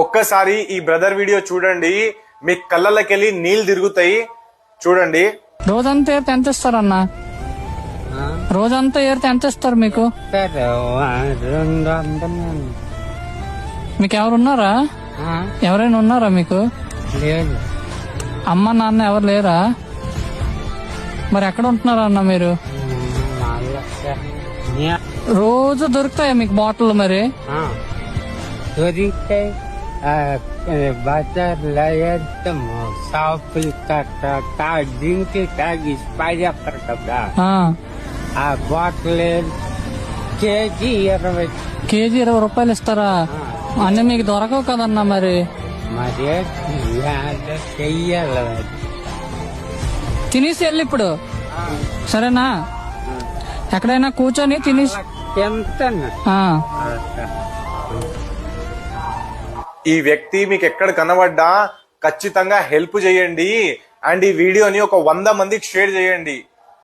ఒక్కసారి ఈ brother video చూడండి, మీ కళ్ళకెళ్ళి నీళ్లు తిరుగుతాయి. చూడండి. రోజంతా ఏరితే ఎంత ఇస్తారన్న? రోజంతా ఏరితే ఎంత ఇస్తారు మీకు? 200. మీకు ఎవరున్నారా? ఎవరైనా ఉన్నారా మీకు? లేదు. అమ్మ నాన్న ఎవరు లేరా? మరి ఎక్కడ ఉంటున్నారా అన్న మీరు? రోజు దొరుకుతాయా మీకు బాటిల్? మరి దొరికితే బజార్లో వేద్దాము. షాపులు డ్రింక్ తాగి పడేస్తారు కదా, ఆ బాటిల్ కేజీ 20. కేజీ 20 రూపాయలు ఇస్తారా? అన్నీ మీకు దొరకవు కదన్నా. మరి మరి చెయ్యాలి. తినేసి వెళ్ళి ఇప్పుడు, సరేనా? ఎక్కడైనా కూర్చొని తినేసి. ఈ వ్యక్తి మీకు ఎక్కడ కనబడ్డా ఖచ్చితంగా హెల్ప్ చేయండి. అండ్ ఈ వీడియోని ఒక 100 మందికి షేర్ చేయండి.